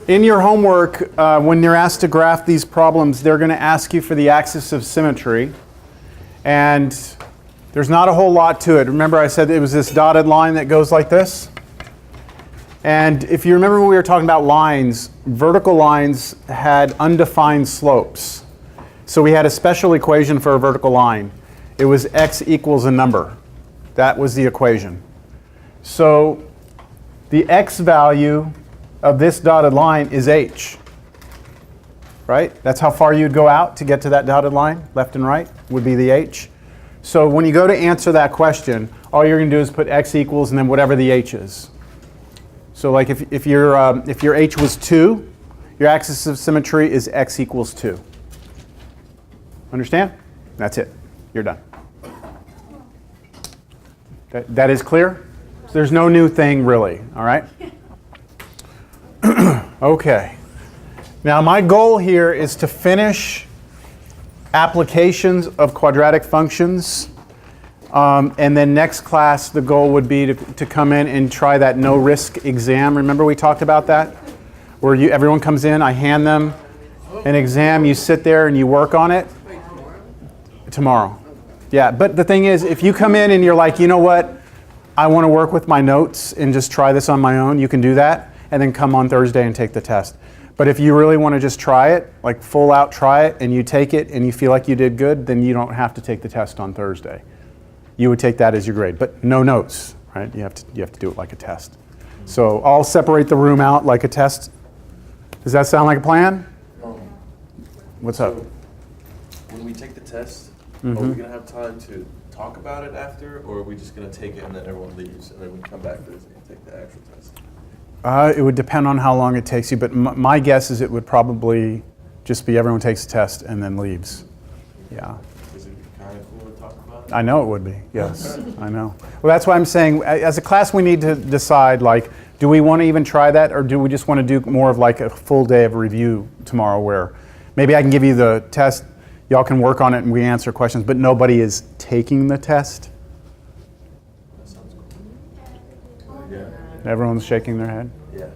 In your homework, when you're asked to graph these problems, they're going to ask you for the axis of symmetry. And there's not a whole lot to it. Remember I said it was this dotted line that goes like this? And if you remember when we were talking about lines, vertical lines had undefined slopes. So we had a special equation for a vertical line. It was x equals a number. That was the equation. So the x value of this dotted line is h. Right? That's how far you'd go out to get to that dotted line, left and right, would be the h. So when you go to answer that question, all you're going to do is put x equals and then whatever the h is. So like if your h was 2, your axis of symmetry is x equals 2. Understand? That's it. You're done. That is clear? So there's no new thing really, all right? Okay. Now my goal here is to finish applications of quadratic functions. And then next class, the goal would be to come in and try that no-risk exam. Remember we talked about that? Where everyone comes in, I hand them an exam, you sit there and you work on it. Tomorrow. Yeah, but the thing is, if you come in and you're like, you know what, I want to work with my notes and just try this on my own, you can do that, and then come on Thursday and take the test. But if you really want to just try it, like full out try it, and you take it and you feel like you did good, then you don't have to take the test on Thursday. You would take that as your grade, but no notes, right? You have to do it like a test. So I'll separate the room out like a test. Does that sound like a plan? What's up? When we take the test, are we going to have time to talk about it after, or are we just going to take it and then everyone leaves, and then we come back Thursday and take the actual test? It would depend on how long it takes you, but my guess is it would probably just be everyone takes a test and then leaves. Yeah. Is it kind of cool to talk about it? I know it would be, yes, I know. Well, that's why I'm saying, as a class, we need to decide, like, do we want to even try that, or do we just want to do more of like a full day of review tomorrow where maybe I can give you the test, y'all can work on it and we answer questions, but nobody is taking the test? That sounds cool. Yeah. Everyone's shaking their head? Yeah.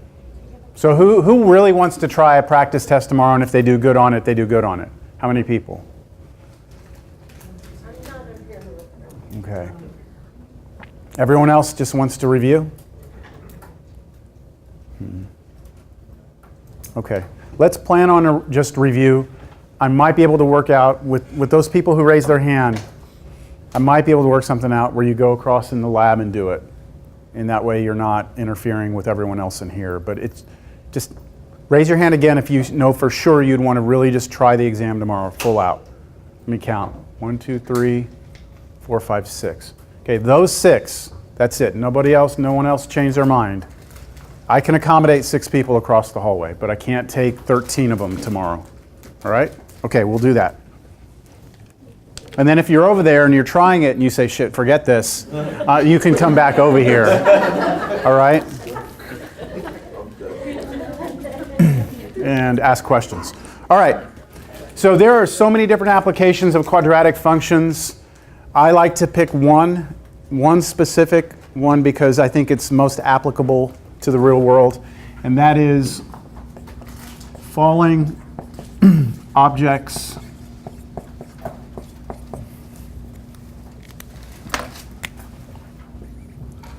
So who really wants to try a practice test tomorrow, and if they do good on it, they do good on it? How many people? Okay. Everyone else just wants to review? Okay. Let's plan on just review. I might be able to work out with those people who raise their hand. I might be able to work something out where you go across in the lab and do it. And that way you're not interfering with everyone else in here. But it's just raise your hand again if you know for sure you'd want to really just try the exam tomorrow, full out. Let me count. 1, 2, 3, 4, 5, 6. Okay, those 6, that's it. Nobody else, no one else changed their mind. I can accommodate 6 people across the hallway, but I can't take 13 of them tomorrow. All right? Okay, we'll do that. And then if you're over there and you're trying it and you say, shit, forget this, you can come back over here. All right? And ask questions. All right. So there are so many different applications of quadratic functions. I like to pick one specific one because I think it's most applicable to the real world, and that is falling objects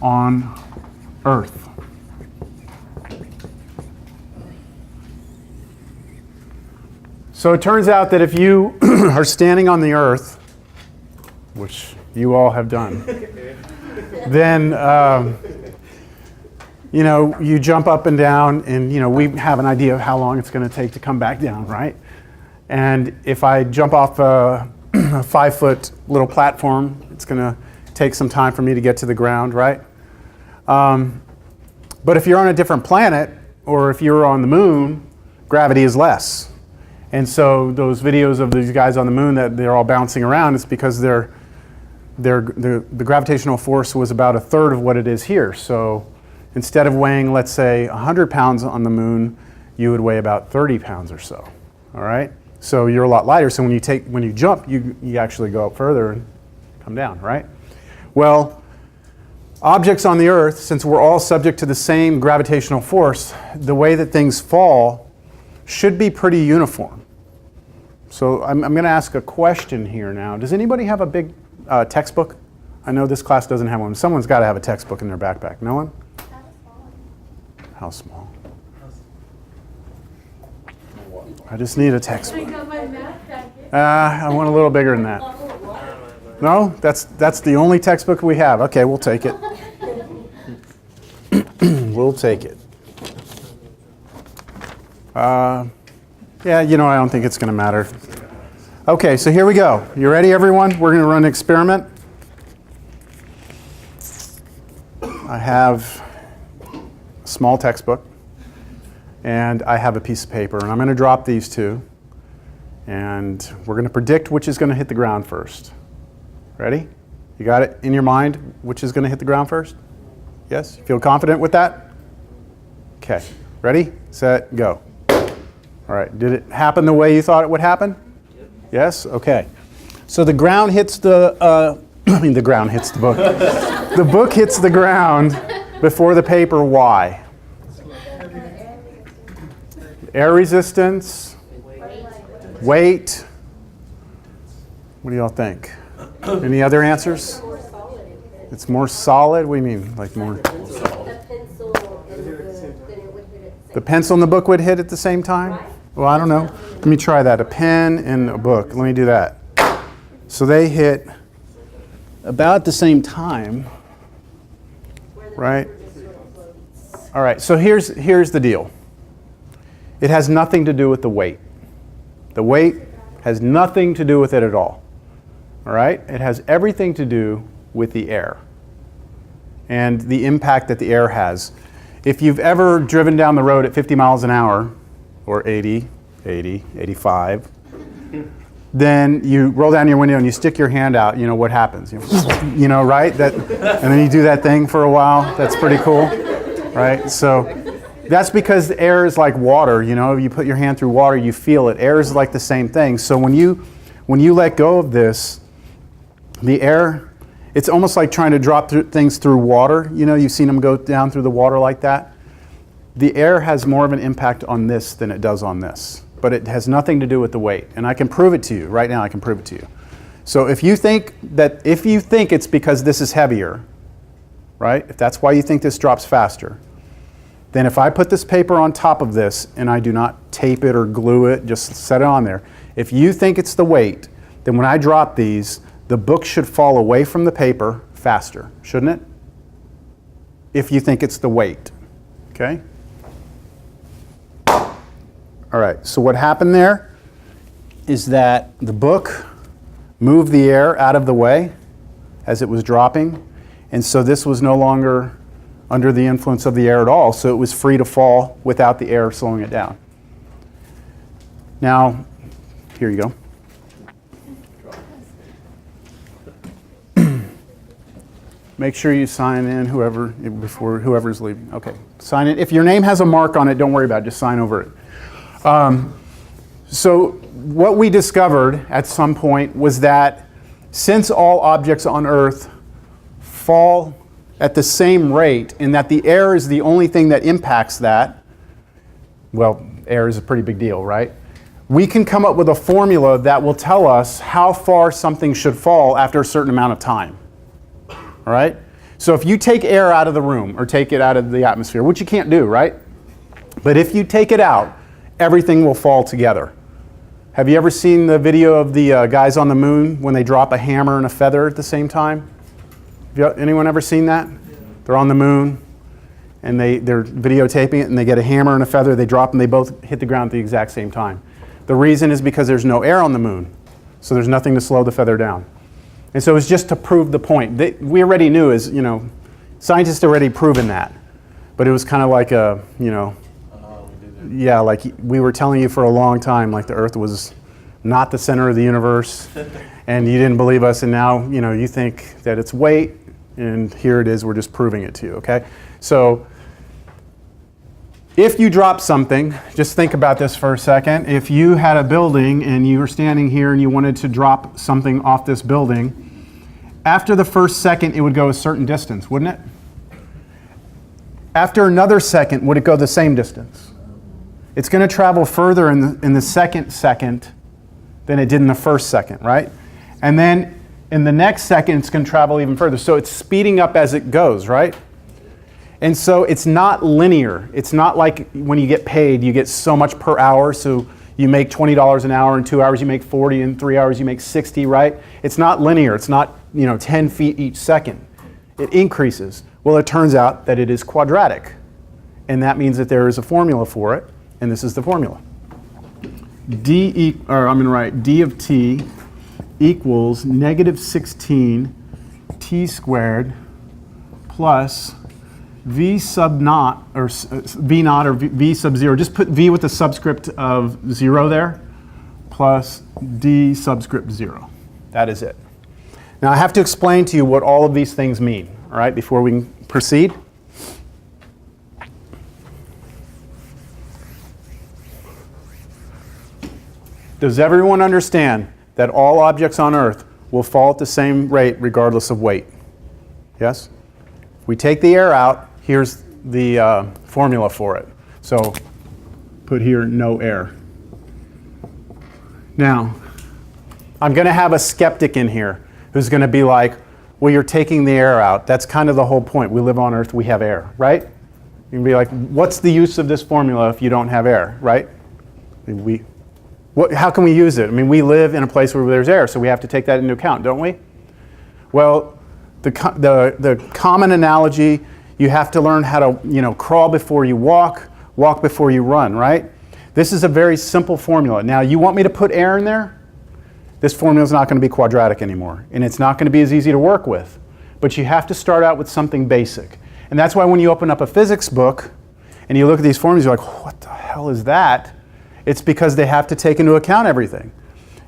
on Earth. So it turns out that if you are standing on the Earth, which you all have done, then you jump up and down, and we have an idea of how long it's going to take to come back down, right? And if I jump off a 5-foot little platform, it's going to take some time for me to get to the ground, right? But if you're on a different planet, or if you're on the moon, gravity is less. And so those videos of these guys on the moon that they're all bouncing around, it's because the gravitational force was about 1/3 of what it is here. So instead of weighing, let's say, 100 pounds on the moon, you would weigh about 30 pounds or so. All right? So you're a lot lighter. So when you jump, you actually go up further and come down, right? Well, objects on the Earth, since we're all subject to the same gravitational force, the way that things fall should be pretty uniform. So I'm going to ask a question here now. Does anybody have a big textbook? I know this class doesn't have one. Someone's got to have a textbook in their backpack. No one? How small? I just need a textbook. I want a little bigger than that. No? That's the only textbook we have. Okay, we'll take it. We'll take it. Yeah, I don't think it's going to matter. Okay, so here we go. You ready, everyone? We're going to run an experiment. I have a small textbook, and I have a piece of paper, and I'm going to drop these two, and we're going to predict which is going to hit the ground first. Ready? You got it in your mind, which is going to hit the ground first? Yes? You feel confident with that? Okay. Ready, set, go. All right. Did it happen the way you thought it would happen? Yes? Okay. So the ground hits the, the ground hits the book. The book hits the ground before the paper. Why? Air resistance, weight. What do y'all think? Any other answers? It's more solid? What do you mean? Like more? The pencil and the book would hit at the same time? Well, I don't know. Let me try that. A pen and a book. Let me do that. So they hit about at the same time, right? All right, so here's the deal. It has nothing to do with the weight. The weight has nothing to do with it at all. All right? It has everything to do with the air and the impact that the air has. If you've ever driven down the road at 50 miles an hour, or 80, 85, then you roll down your window and you stick your hand out, what happens? Right? And then you do that thing for a while. That's pretty cool, right? So that's because the air is like water. You put your hand through water, you feel it. Air is like the same thing. So when you let go of this, the air, it's almost like trying to drop things through water. You've seen them go down through the water like that. The air has more of an impact on this than it does on this. But it has nothing to do with the weight. And I can prove it to you. Right now I can prove it to you. So if you think it's because this is heavier, right? If that's why you think this drops faster, then if I put this paper on top of this and I do not tape it or glue it, just set it on there. If you think it's the weight, then when I drop these, the book should fall away from the paper faster, shouldn't it? If you think it's the weight, okay? All right, so what happened there is that the book moved the air out of the way as it was dropping, and so this was no longer under the influence of the air at all, so it was free to fall without the air slowing it down. Now, here you go. Make sure you sign in before whoever's leaving. Okay, sign in. If your name has a mark on it, don't worry about it, just sign over it. So what we discovered at some point was that since all objects on Earth fall at the same rate and that the air is the only thing that impacts that, well, air is a pretty big deal, right? We can come up with a formula that will tell us how far something should fall after a certain amount of time. All right? So if you take air out of the room or take it out of the atmosphere, which you can't do, right? But if you take it out, everything will fall together. Have you ever seen the video of the guys on the moon when they drop a hammer and a feather at the same time? Anyone ever seen that? They're on the moon and they're videotaping it and they get a hammer and a feather, they drop them, they both hit the ground at the exact same time. The reason is because there's no air on the moon, so there's nothing to slow the feather down. And so it's just to prove the point. We already knew, scientists had already proven that. But it was kind of like like we were telling you for a long time, like the Earth was not the center of the universe, and you didn't believe us, and now, you think that it's weight, and here it is, we're just proving it to you, okay? So if you drop something, just think about this for a second. If you had a building and you were standing here and you wanted to drop something off this building, after the first second it would go a certain distance, wouldn't it? After another second, would it go the same distance? It's going to travel further in the second than it did in the first second, right? And then in the next second, it's going to travel even further. So it's speeding up as it goes, right? And so it's not linear. It's not like when you get paid, you get so much per hour. So you make $20 an hour. In 2 hours, you make 40. In 3 hours, you make 60, right? It's not linear. It's not 10 feet each second. It increases. Well, it turns out that it is quadratic. And that means that there is a formula for it. And this is the formula. D of t equals negative 16 t squared plus v sub naught, or v naught, or v sub 0. Just put v with the subscript of 0 there, plus d subscript 0. That is it. Now I have to explain to you what all of these things mean, all right, before we can proceed. Does everyone understand that all objects on Earth will fall at the same rate regardless of weight? Yes? If we take the air out, here's the formula for it. So put here no air. Now, I'm going to have a skeptic in here who's going to be like, well, you're taking the air out. That's kind of the whole point. We live on Earth, we have air, right? You can be like, what's the use of this formula if you don't have air, right? How can we use it? I mean, we live in a place where there's air, so we have to take that into account, don't we? Well, the common analogy, you have to learn how to crawl before you walk before you run, right? This is a very simple formula. Now, you want me to put air in there? This formula is not going to be quadratic anymore, and it's not going to be as easy to work with. But you have to start out with something basic. And that's why when you open up a physics book and you look at these formulas, you're like, what the hell is that? It's because they have to take into account everything.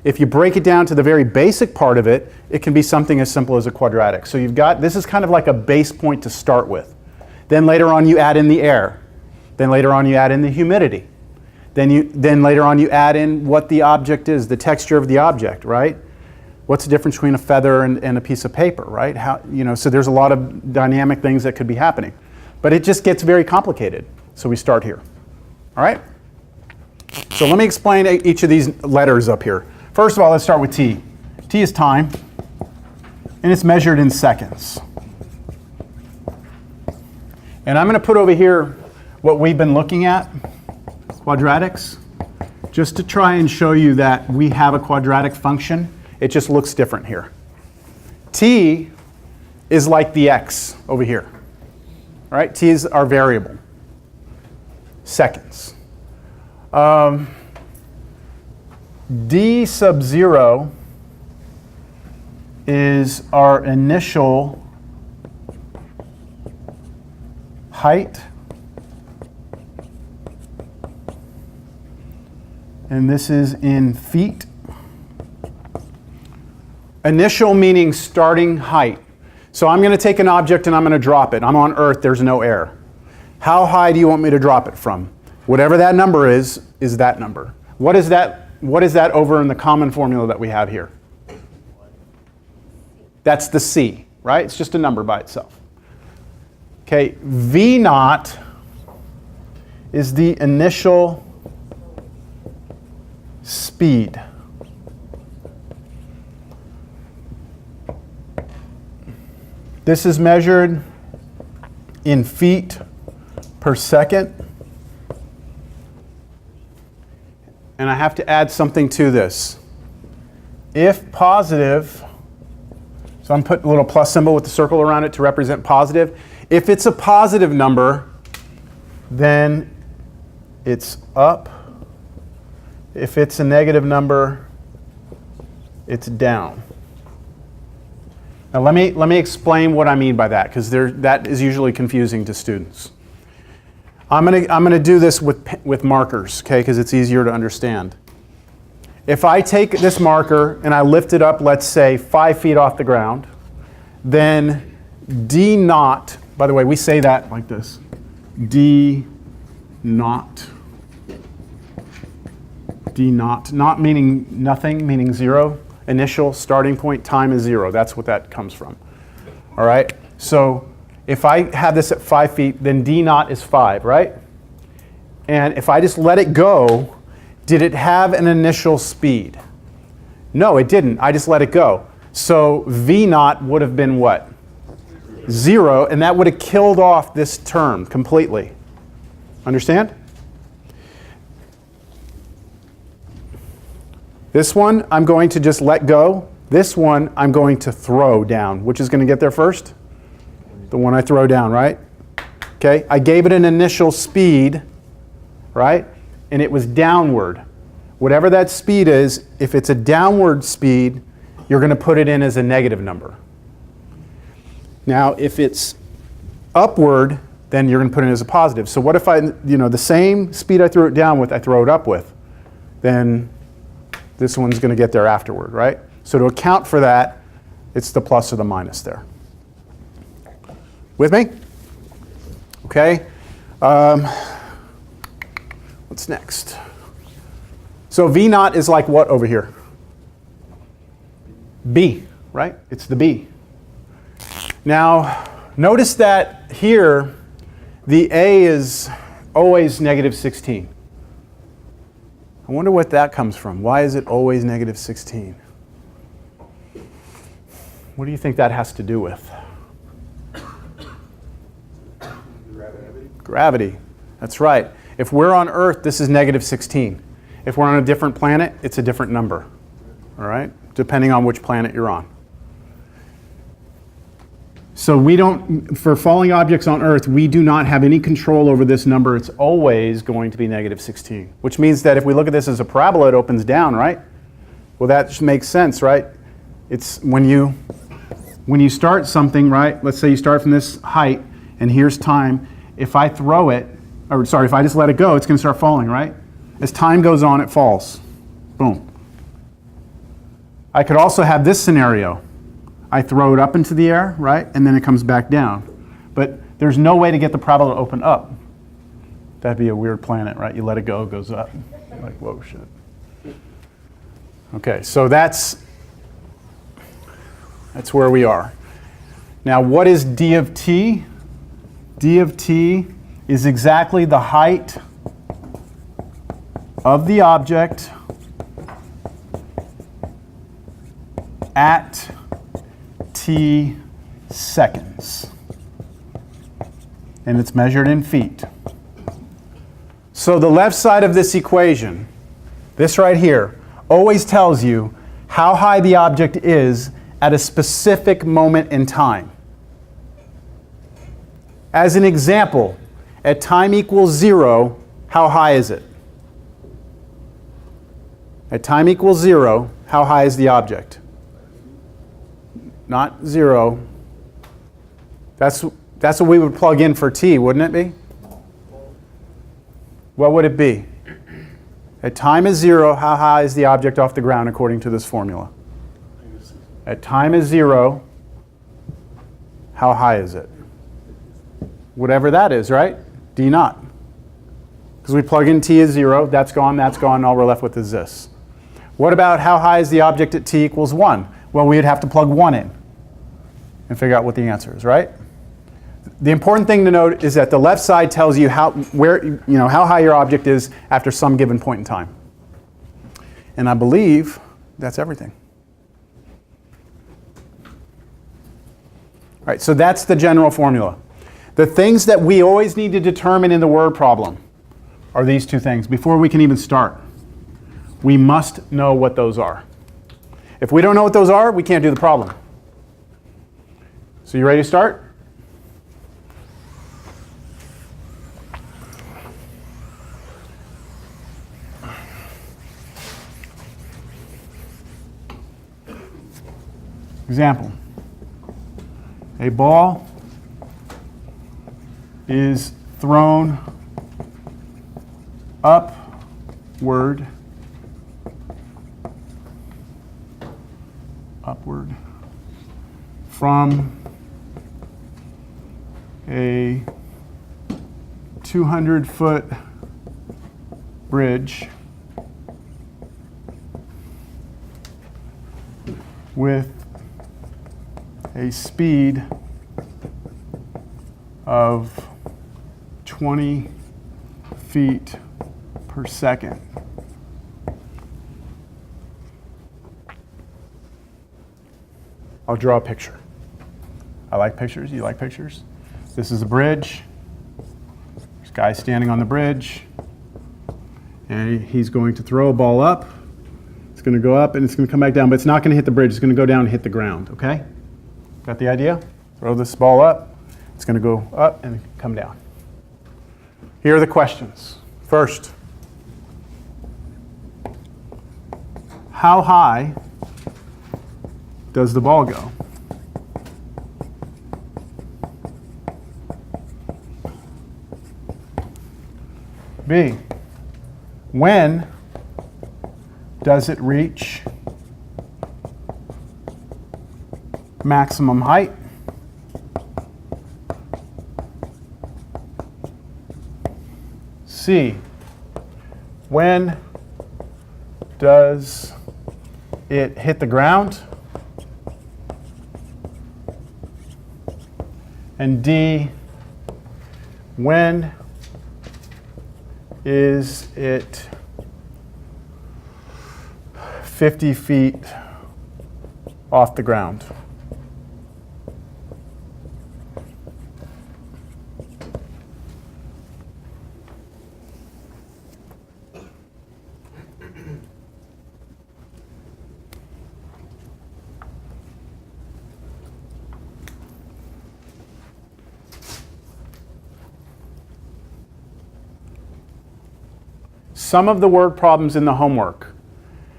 If you break it down to the very basic part of it, it can be something as simple as a quadratic. So this is kind of like a base point to start with. Then later on you add in the air. Then later on you add in the humidity. Then later on you add in what the object is, the texture of the object, right? What's the difference between a feather and a piece of paper, right? So there's a lot of dynamic things that could be happening. But it just gets very complicated. So we start here. All right? So let me explain each of these letters up here. First of all, let's start with t. T is time, and it's measured in seconds. And I'm going to put over here what we've been looking at, quadratics, just to try and show you that we have a quadratic function. It just looks different here. T is like the x over here. All right, t is our variable. Seconds. D sub 0 is our initial height, and this is in feet. Initial meaning starting height. So I'm going to take an object and I'm going to drop it. I'm on Earth, there's no air. How high do you want me to drop it from? Whatever that number is that number. What is that over in the common formula that we have here? That's the c, right? It's just a number by itself. Okay, v naught is the initial speed. This is measured in feet per second. And I have to add something to this. If positive, so I'm putting a little plus symbol with the circle around it to represent positive. If it's a positive number, then it's up. If it's a negative number, it's down. Now let me explain what I mean by that, because that is usually confusing to students. I'm gonna do this with markers, okay, because it's easier to understand. If I take this marker and I lift it up, let's say 5 feet off the ground, then d naught, by the way, we say that like this, d naught. D naught, not meaning nothing, meaning 0. Initial starting point time is 0. That's what that comes from. All right, so if I have this at 5 feet, then d naught is 5, right? And if I just let it go, did it have an initial speed? No, it didn't. I just let it go. So v naught would have been what? 0, and that would have killed off this term completely. Understand? This one, I'm going to just let go. This one, I'm going to throw down. Which is going to get there first? The one I throw down, right? Okay, I gave it an initial speed, right? And it was downward. Whatever that speed is, if it's a downward speed, you're going to put it in as a negative number. Now, if it's upward, then you're going to put it as a positive. So what if the same speed I threw it down with, I throw it up with? Then this one's going to get there afterward, right? So to account for that, it's the plus or the minus there. With me? Okay. What's next? So V naught is like what over here? B, right? It's the B. Now, notice that here, the A is always negative 16. I wonder what that comes from. Why is it always negative 16? What do you think that has to do with? Gravity. That's right. If we're on Earth, this is negative 16. If we're on a different planet, it's a different number. All right? Depending on which planet you're on. So we don't, for falling objects on Earth, we do not have any control over this number. It's always going to be negative 16, which means that if we look at this as a parabola, it opens down, right? Well, that just makes sense, right? It's when you start something, right? Let's say you start from this height, and here's time. If I throw it, or sorry, if I just let it go, it's going to start falling, right? As time goes on, it falls. Boom. I could also have this scenario. I throw it up into the air, right? And then it comes back down. But there's no way to get the parabola to open up. That'd be a weird planet, right? You let it go, it goes up. Like, whoa, shit. Okay, so that's where we are. Now, what is d of t? D of t is exactly the height of the object at t seconds. And it's measured in feet. So the left side of this equation, this right here, always tells you how high the object is at a specific moment in time. As an example, at time equals 0, how high is it? At time equals 0, how high is the object? Not 0. That's what we would plug in for t, wouldn't it be? What would it be? At time is 0, how high is the object off the ground according to this formula? At time is 0, how high is it? Whatever that is, right? D naught. Because we plug in t as 0, that's gone, and all we're left with is this. What about how high is the object at t equals 1? Well, we'd have to plug 1 in and figure out what the answer is, right? The important thing to note is that the left side tells you how high your object is after some given point in time. And I believe that's everything. All right, so that's the general formula. The things that we always need to determine in the word problem are these two things. Before we can even start, we must know what those are. If we don't know what those are, we can't do the problem. So you ready to start? Example. A ball is thrown upward from a 200-foot bridge with a speed of 20 feet per second. I'll draw a picture. I like pictures. You like pictures? This is a bridge. There's a guy standing on the bridge. And he's going to throw a ball up. It's going to go up and it's going to come back down, but it's not going to hit the bridge. It's going to go down and hit the ground, okay? Got the idea? Throw this ball up. It's going to go up and come down. Here are the questions. First, how high does the ball go? B, when does it reach maximum height? C, when does it hit the ground? And D, when is it 50 feet off the ground? Some of the word problems in the homework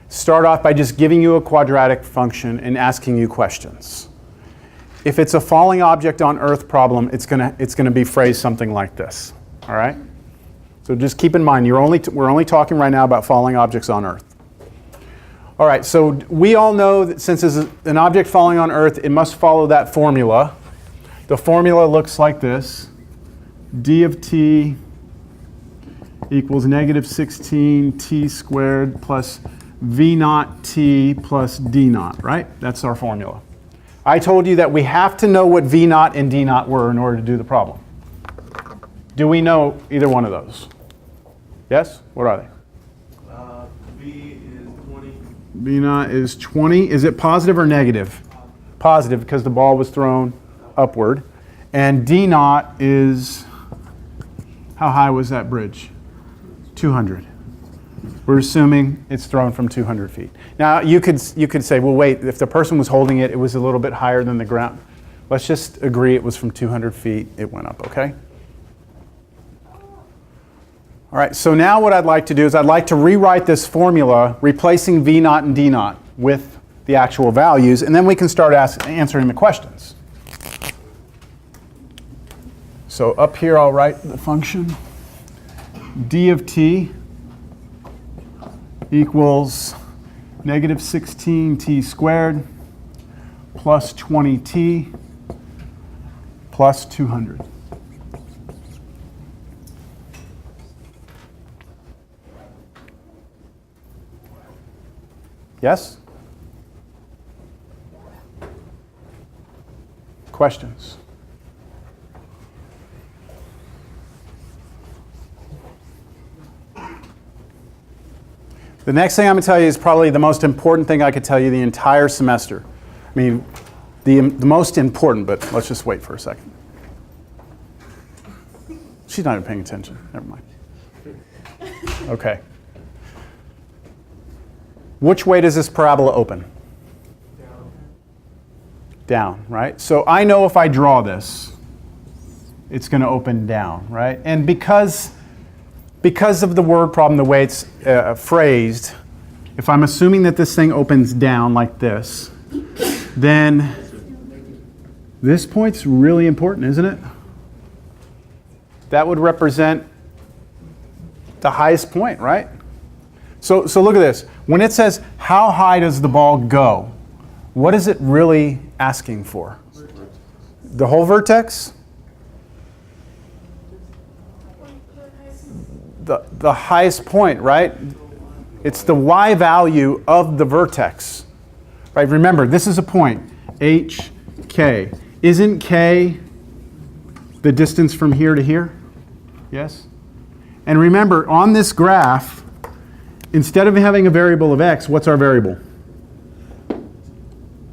start off by just giving you a quadratic function and asking you questions. If it's a falling object on Earth problem, it's gonna be phrased something like this. All right? So just keep in mind, we're only talking right now about falling objects on Earth. All right, so we all know that since it's an object falling on Earth, it must follow that formula. The formula looks like this: d of t equals negative 16 t squared plus v naught t plus d naught, right? That's our formula. I told you that we have to know what v naught and d naught were in order to do the problem. Do we know either one of those? Yes? What are they? V is 20. V naught is 20. Is it positive or negative? Positive, because the ball was thrown upward. And d naught is, how high was that bridge? 200. We're assuming it's thrown from 200 feet. Now, you could say, well, wait, if the person was holding it, it was a little bit higher than the ground. Let's just agree it was from 200 feet, it went up, okay? All right, so now what I'd like to do is I'd like to rewrite this formula, replacing V naught and D naught with the actual values, and then we can start answering the questions. So up here, I'll write the function. D of t equals negative 16t squared plus 20t plus 200. Yes? Questions? The next thing I'm going to tell you is probably the most important thing I could tell you the entire semester. I mean, the most important, but let's just wait for a second. She's not even paying attention. Never mind. Okay. Which way does this parabola open? Down. Down, right? So I know if I draw this, it's going to open down, right? And because of the word problem, the way it's phrased, if I'm assuming that this thing opens down like this, then this point's really important, isn't it? That would represent the highest point, right? So look at this. When it says, how high does the ball go? What is it really asking for? The whole vertex? The highest point, right? It's the y value of the vertex. Right? Remember, this is a point, h, k. Isn't k The distance from here to here? Yes? And remember, on this graph, instead of having a variable of x, what's our variable?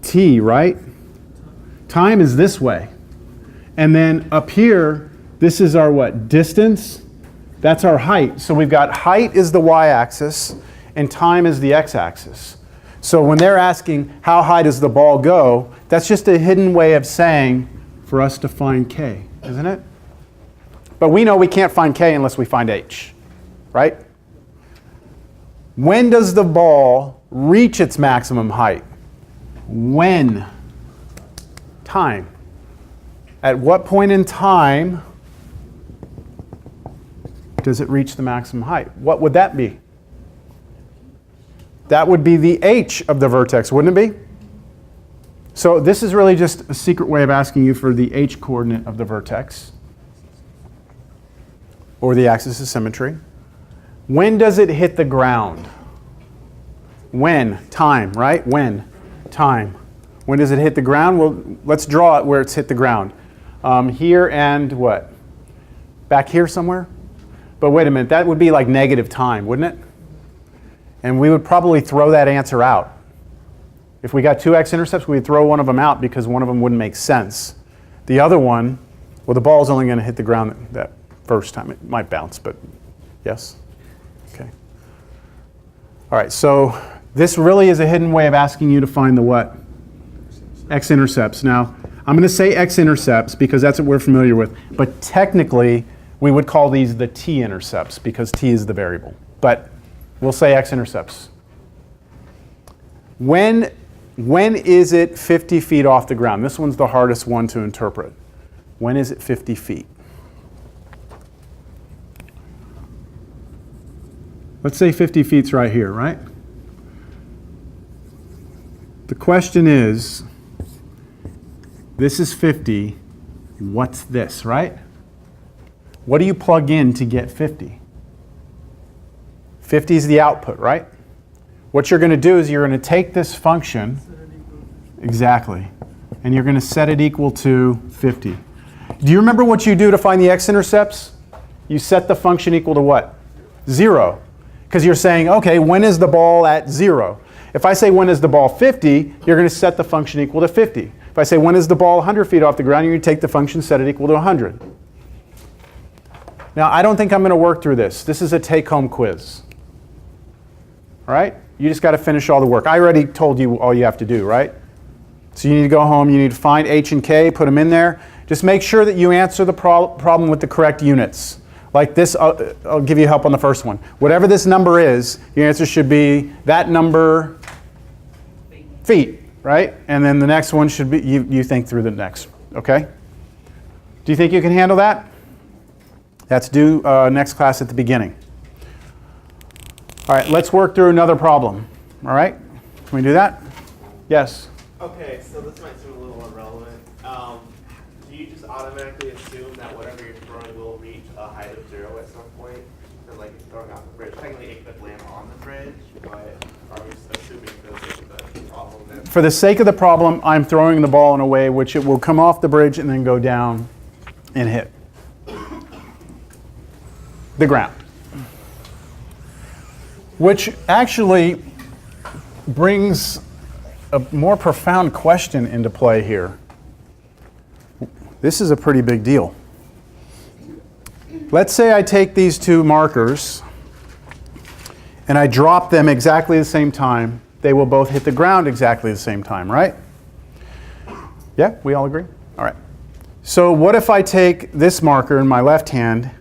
T, right? Time is this way. And then up here, this is our what? Distance. That's our height. So we've got height is the y-axis, and time is the x-axis. So when they're asking how high does the ball go, that's just a hidden way of saying for us to find k, isn't it? But we know we can't find k unless we find h, right? When does the ball reach its maximum height? When? Time. At what point in time does it reach the maximum height? What would that be? That would be the h of the vertex, wouldn't it be? So this is really just a secret way of asking you for the h coordinate of the vertex, or the axis of symmetry. When does it hit the ground? When? Time, right? When? Time. When does it hit the ground? Well, let's draw it where it's hit the ground. Here and what? Back here somewhere? But wait a minute, that would be like negative time, wouldn't it? And we would probably throw that answer out. If we got two x-intercepts, we'd throw one of them out because one of them wouldn't make sense. The other one, well, the ball's only going to hit the ground that first time. It might bounce, but yes? Okay. All right, so this really is a hidden way of asking you to find the what? X-intercepts. Now, I'm going to say x-intercepts because that's what we're familiar with. But technically, we would call these the t-intercepts because t is the variable. But we'll say x-intercepts. When is it 50 feet off the ground? This one's the hardest one to interpret. When is it 50 feet? Let's say 50 feet's right here, right? The question is, this is 50, what's this, right? What do you plug in to get 50? 50 is the output, right? What you're going to do is you're going to take this function, exactly, and you're going to set it equal to 50. Do you remember what you do to find the x-intercepts? You set the function equal to what? 0. Because you're saying, okay, when is the ball at 0? If I say when is the ball 50, you're going to set the function equal to 50. If I say when is the ball 100 feet off the ground, you're going to take the function, set it equal to 100. Now, I don't think I'm going to work through this. This is a take-home quiz. All right? You just got to finish all the work. I already told you all you have to do, right? So you need to go home, you need to find h and k, put them in there. Just make sure that you answer the problem with the correct units. Like this, I'll give you help on the first one. Whatever this number is, your answer should be that number feet, right? And then the next one should be, you think through the next, okay? Do you think you can handle that? That's due next class at the beginning. All right, let's work through another problem. All right, can we do that? Yes? Okay, so this might seem a little irrelevant. Do you just automatically assume that whatever you're throwing will reach a height of 0 at some point? So like you're throwing off the bridge. Technically it could land on the bridge, but are we assuming for the sake of the problem that... For the sake of the problem, I'm throwing the ball in a way which it will come off the bridge and then go down and hit the ground. Which actually brings a more profound question into play here. This is a pretty big deal. Let's say I take these two markers and I drop them exactly the same time. They will both hit the ground exactly the same time, right? Yeah, we all agree? All right. So what if I take this marker in my left hand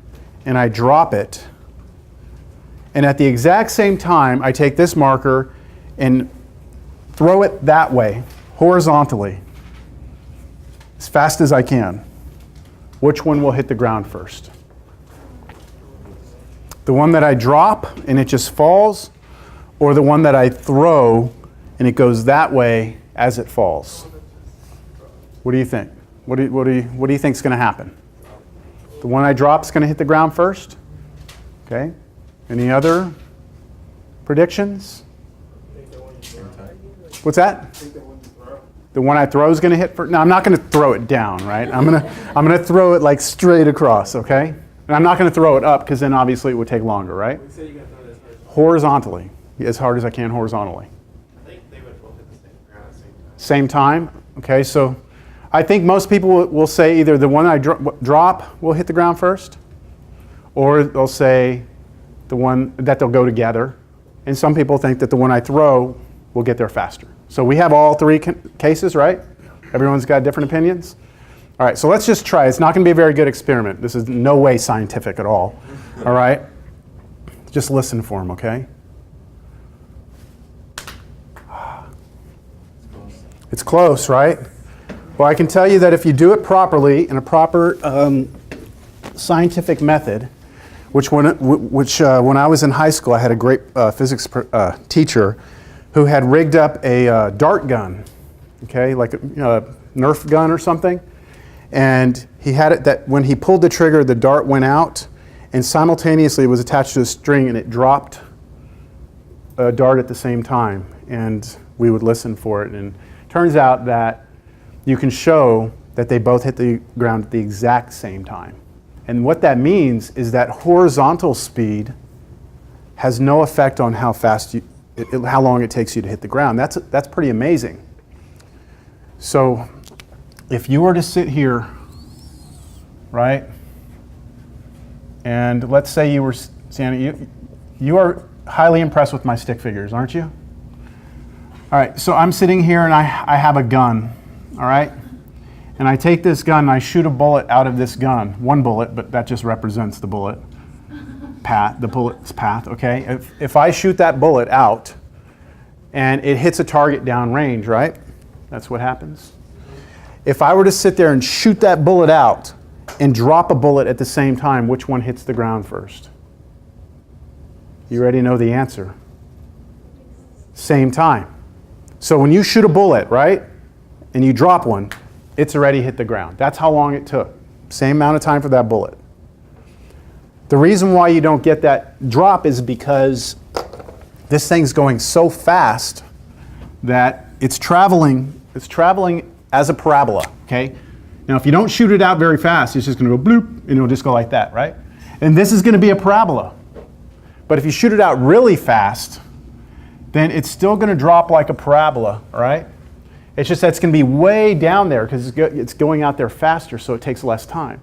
and I drop it, and at the exact same time I take this marker and throw it that way, horizontally, as fast as I can? Which one will hit the ground first? The one that I drop and it just falls, or the one that I throw and it goes that way as it falls? What do you think? What do you think is going to happen? The one I drop is going to hit the ground first? Okay. Any other predictions? What's that? The one I throw is going to hit first. Now, I'm not going to throw it down, right? I'm going to throw it like straight across, okay? And I'm not going to throw it up because then obviously it would take longer, right? You said you got to throw this hard. Horizontally, as hard as I can horizontally. I think they would both hit the same ground at the same time. Same time, okay? So I think most people will say either the one I drop will hit the ground first, or they'll say the one that they'll go together. And some people think that the one I throw will get there faster. So we have all three cases, right? Everyone's got different opinions? All right, so let's just try. It's not going to be a very good experiment. This is no way scientific at all. All right? Just listen for them, okay? It's close, right? Well, I can tell you that if you do it properly, in a proper scientific method, which when I was in high school, I had a great physics teacher who had rigged up a dart gun, okay, like a Nerf gun or something. And he had it that when he pulled the trigger, the dart went out, and simultaneously it was attached to a string, and it dropped a dart at the same time. And we would listen for it. And it turns out that you can show that they both hit the ground at the exact same time. And what that means is that horizontal speed has no effect on how fast how long it takes you to hit the ground. That's pretty amazing. So if you were to sit here, right, and let's say you were standing, you are highly impressed with my stick figures, aren't you? All right, so I'm sitting here and I have a gun, all right? And I take this gun and I shoot a bullet out of this gun. One bullet, but that just represents the bullet path, the bullet's path, okay? If I shoot that bullet out and it hits a target downrange, right? That's what happens. If I were to sit there and shoot that bullet out and drop a bullet at the same time, which one hits the ground first? You already know the answer. Same time. So when you shoot a bullet, right, and you drop one, it's already hit the ground. That's how long it took. Same amount of time for that bullet. The reason why you don't get that drop is because this thing's going so fast that it's traveling as a parabola, okay? Now if you don't shoot it out very fast, it's just going to go bloop, and it'll just go like that, right? And this is going to be a parabola. But if you shoot it out really fast, then it's still going to drop like a parabola, all right? It's just that it's going to be way down there because it's going out there faster, so it takes less time.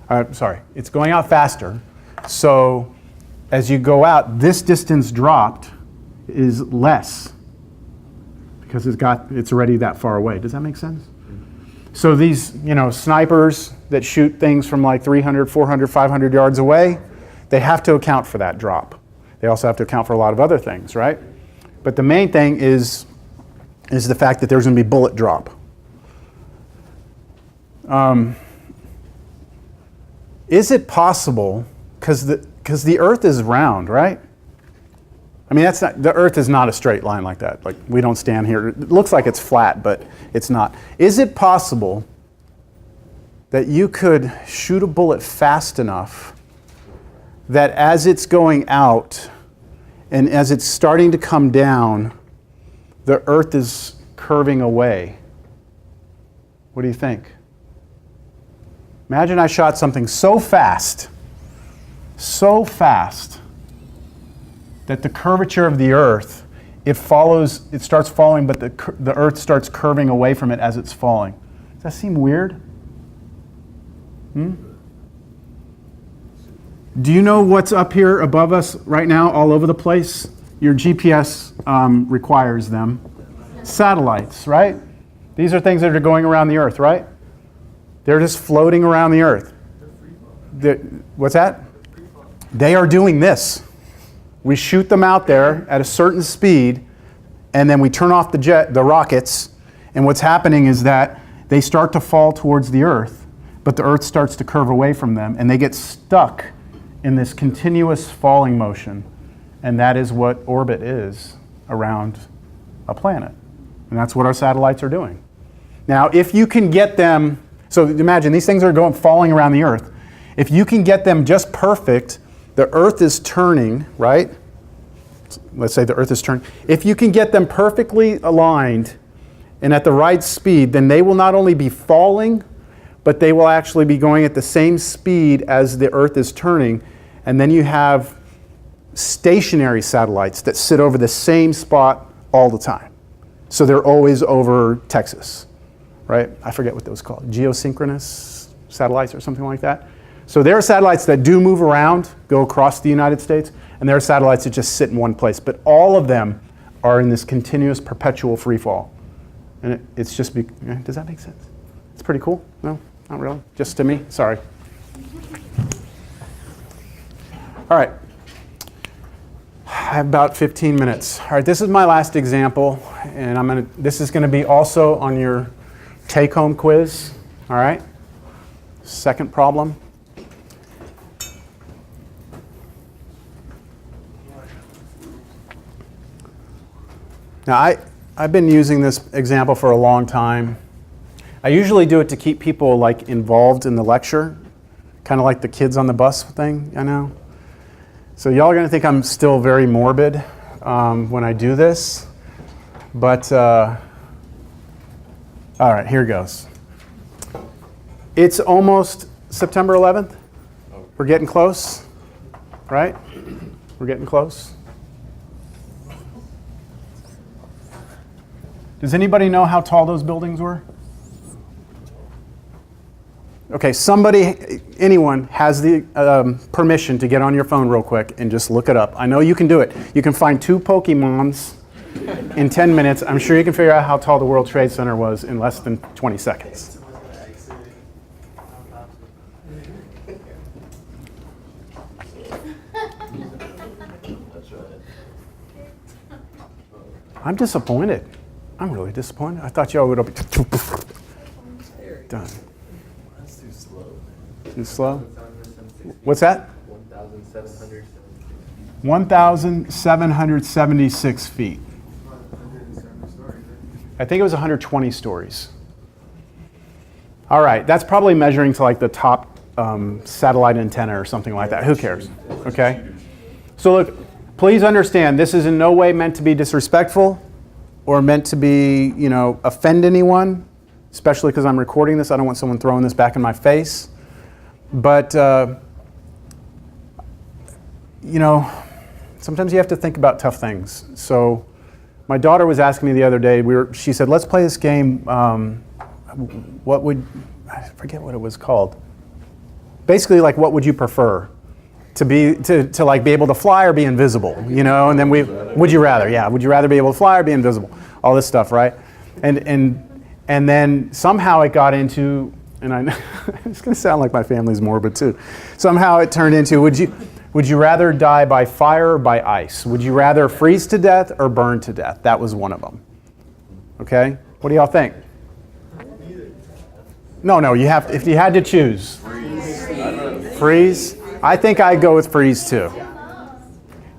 It's going out faster. So as you go out, this distance dropped is less because it's already that far away. Does that make sense? So these, snipers that shoot things from like 300, 400, 500 yards away, they have to account for that drop. They also have to account for a lot of other things, right? But the main thing is the fact that there's going to be bullet drop. Is it possible, because the Earth is round, right? I mean, the Earth is not a straight line like that. Like, we don't stand here. It looks like it's flat, but it's not. Is it possible that you could shoot a bullet fast enough that as it's going out and as it's starting to come down, the Earth is curving away? What do you think? Imagine I shot something so fast that the curvature of the Earth, it starts falling, but the Earth starts curving away from it as it's falling. Does that seem weird? Do you know what's up here above us right now all over the place? Your GPS requires them. Satellites, right? These are things that are going around the Earth, right? They're just floating around the Earth. What's that? They are doing this. We shoot them out there at a certain speed, and then we turn off the rockets, and what's happening is that they start to fall towards the Earth, but the Earth starts to curve away from them, and they get stuck in this continuous falling motion. And that is what orbit is around a planet. And that's what our satellites are doing. Now, if you can get them, so imagine these things are falling around the Earth. If you can get them just perfect, the Earth is turning, right? Let's say the Earth is turning. If you can get them perfectly aligned and at the right speed, then they will not only be falling, but they will actually be going at the same speed as the Earth is turning. And then you have stationary satellites that sit over the same spot all the time. So they're always over Texas, right? I forget what those called, geosynchronous satellites or something like that. So there are satellites that do move around, go across the United States, and there are satellites that just sit in one place. But all of them are in this continuous perpetual free fall. And it's just, does that make sense? It's pretty cool? No, not really. Just to me? Sorry. All right. I have about 15 minutes. All right, this is my last example, and this is going to be also on your take-home quiz. All right. Second problem. Now, I've been using this example for a long time. I usually do it to keep people like involved in the lecture, kind of like the kids on the bus thing, I know. So y'all are going to think I'm still very morbid when I do this, but all right, here goes. It's almost September 11th. We're getting close, right? We're getting close. Does anybody know how tall those buildings were? Okay, anyone has the permission to get on your phone real quick and just look it up. I know you can do it. You can find 2 Pokemons in 10 minutes. I'm sure you can figure out how tall the World Trade Center was in less than 20 seconds. I'm disappointed. I'm really disappointed. I thought y'all would all be done. That's too slow. Too slow? What's that? 1,776 feet. I think it was 120 stories. All right, that's probably measuring to like the top satellite antenna or something like that. Who cares? Okay? So look, please understand, this is in no way meant to be disrespectful or meant to be, offend anyone, especially because I'm recording this. I don't want someone throwing this back in my face. But, sometimes you have to think about tough things. So my daughter was asking me the other day, she said, let's play this game. I forget what it was called. Basically, like, what would you prefer? To be able to fly or be invisible, and then would you rather be able to fly or be invisible, all this stuff, right? And then somehow it got into, and I know it's going to sound like my family's morbid too. Somehow it turned into, would you rather die by fire or by ice? Would you rather freeze to death or burn to death? That was one of them. Okay, what do y'all think? No, you have if you had to choose, freeze. I think I'd go with freeze too.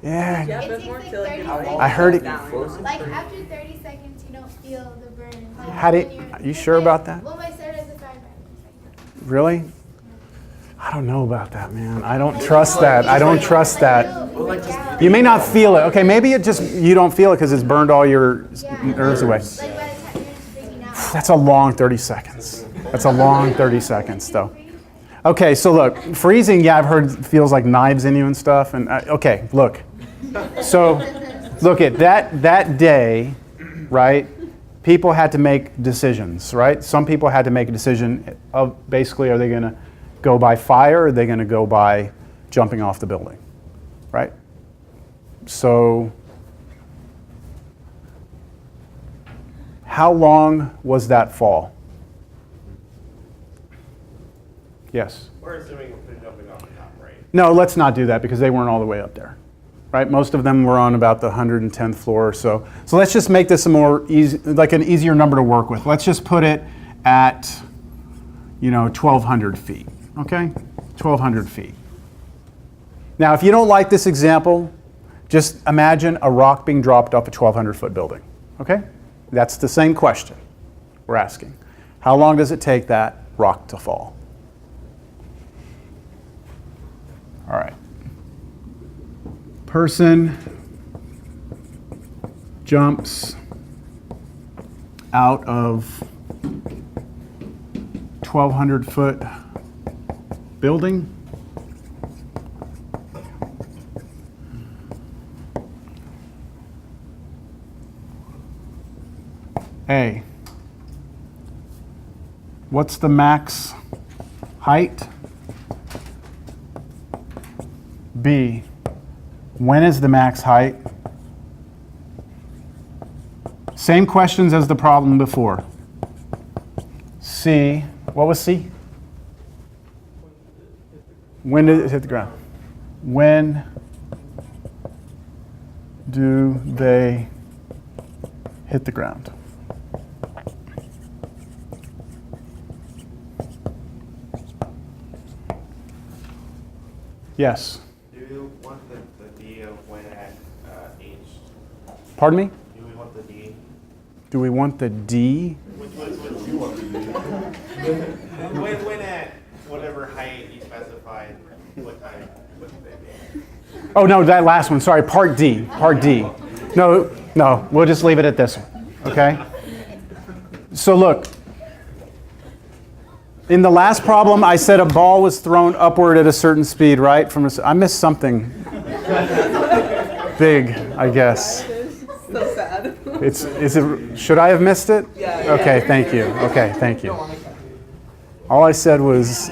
Yeah. It takes like 30 seconds. I heard it. Like after 30 seconds, you don't feel the burn. Like Are you sure about that? Well, my started as a firefighter. Really? I don't know about that, man. I don't trust that. I don't trust that. You may not feel it. Okay, maybe you don't feel it because it's burned all your nerves away. Like by the time you're just freaking out. That's a long 30 seconds. That's a long 30 seconds, though. Okay, so look, freezing, I've heard feels like knives in you and stuff. And okay, look. So, look at that day, right? People had to make decisions, right? Some people had to make a decision of basically, are they going to go by fire or are they going to go by jumping off the building, right? So, how long was that fall? Yes? We're assuming they're jumping off the top, right? No, let's not do that because they weren't all the way up there, right? Most of them were on about the 110th floor or so. So let's just make this an easier number to work with. Let's just put it at, 1,200 feet, okay? 1,200 feet. Now, if you don't like this example, just imagine a rock being dropped off a 1,200-foot building, okay? That's the same question we're asking. How long does it take that rock to fall? All right. Person jumps out of 1,200-foot building. A, what's the max height? B, when is the max height? Same questions as the problem before. C, what was C? When did it hit the ground? When do they hit the ground? Yes. Do we want the D of when at H? Pardon me? Do we want the D? Do we want the D? Which you want the D? When at whatever height you specified, what time would they be? Oh, no, that last one. Sorry, part D. Part D. No, we'll just leave it at this one. Okay? So look. In the last problem, I said a ball was thrown upward at a certain speed, right? I missed something big, I guess. So sad. Should I have missed it? Yeah. Okay, thank you. Okay, thank you. All I said was,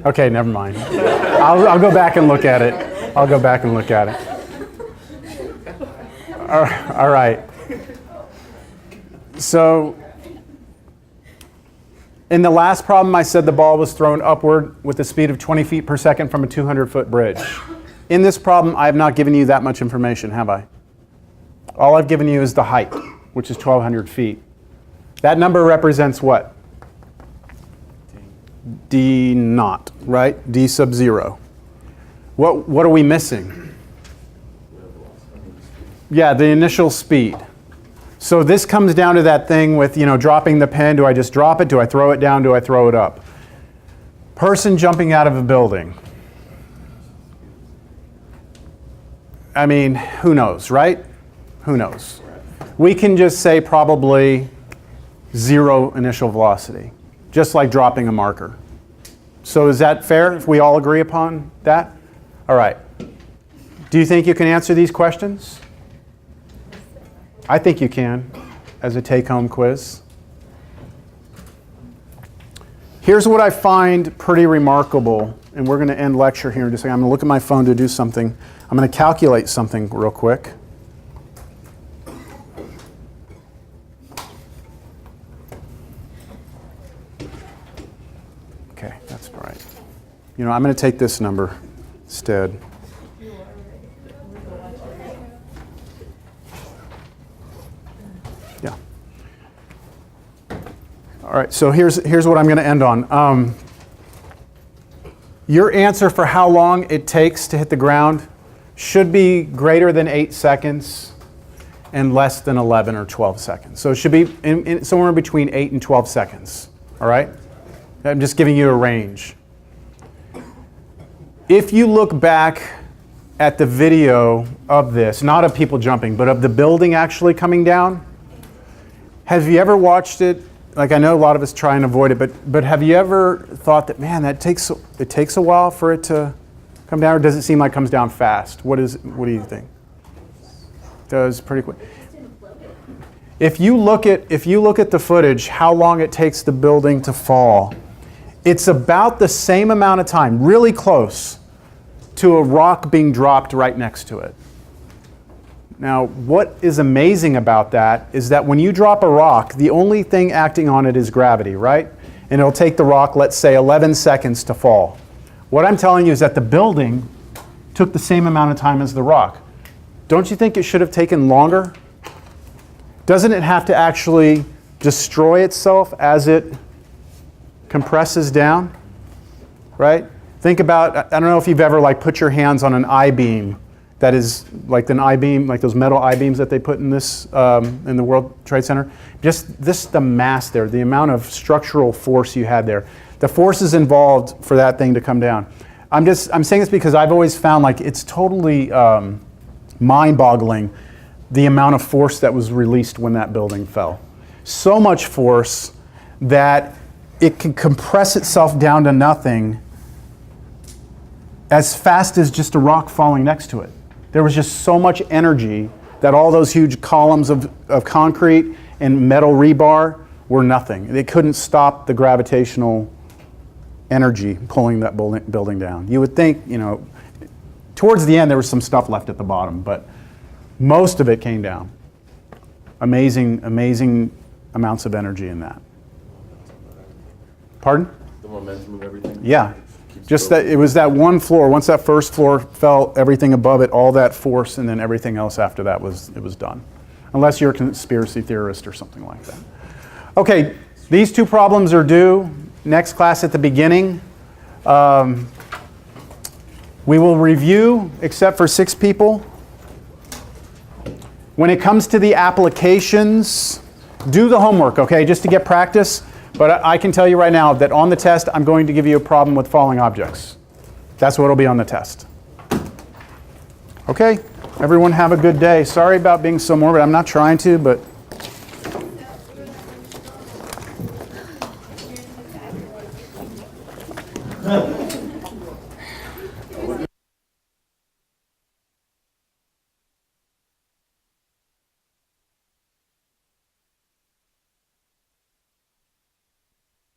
okay, never mind. I'll go back and look at it. I'll go back and look at it. All right. So, in the last problem, I said the ball was thrown upward with a speed of 20 feet per second from a 200-foot bridge. In this problem, I have not given you that much information, have I? All I've given you is the height, which is 1,200 feet. That number represents what? D naught, right? D sub 0. What are we missing? Yeah, the initial speed. So this comes down to that thing with, dropping the pen. Do I just drop it? Do I throw it down? Do I throw it up? Person jumping out of a building. I mean, who knows, right? Who knows? We can just say probably 0 initial velocity, just like dropping a marker. So is that fair if we all agree upon that? All right. Do you think you can answer these questions? I think you can, as a take-home quiz. Here's what I find pretty remarkable, and we're going to end lecture here in just a second. I'm going to look at my phone to do something. I'm going to calculate something real quick. Okay, that's right. I'm going to take this number instead. Yeah. All right, so here's what I'm going to end on. Your answer for how long it takes to hit the ground should be greater than 8 seconds and less than 11 or 12 seconds. So it should be somewhere between 8 and 12 seconds. All right? I'm just giving you a range. If you look back at the video of this, not of people jumping, but of the building actually coming down, have you ever watched it? Like, I know a lot of us try and avoid it, but have you ever thought that, man, it takes a while for it to come down, or does it seem like it comes down fast? What do you think? It does pretty quick. If you look at the footage, how long it takes the building to fall, it's about the same amount of time, really close, to a rock being dropped right next to it. Now, what is amazing about that is that when you drop a rock, the only thing acting on it is gravity, right? And it'll take the rock, let's say, 11 seconds to fall. What I'm telling you is that the building took the same amount of time as the rock. Don't you think it should have taken longer? Doesn't it have to actually destroy itself as it compresses down, right? Think about, I don't know if you've ever put your hands on an I-beam that is like an I-beam, like those metal I-beams that they put in this, in the World Trade Center. Just the mass there, the amount of structural force you had there. The forces involved for that thing to come down. I'm saying this because I've always found it's totally mind-boggling the amount of force that was released when that building fell. so much force that it can compress itself down to nothing as fast as just a rock falling next to it. There was just so much energy that all those huge columns of concrete and metal rebar were nothing. They couldn't stop the gravitational energy pulling that building down. You would think, towards the end there was some stuff left at the bottom, but most of it came down. Amazing, amazing amounts of energy in that. Pardon? The momentum of everything. Yeah. Keeps Just building. that it was that one floor. Once that first floor fell, everything above it, all that force, and then everything else after that was done. Unless you're a conspiracy theorist or something like that. Okay, these two problems are due next class at the beginning. We will review, except for 6 people. When it comes to the applications, do the homework, okay, just to get practice. But I can tell you right now that on the test, I'm going to give you a problem with falling objects. That's what will be on the test. Okay, everyone have a good day. Sorry about being so morbid. I'm not trying to, but So,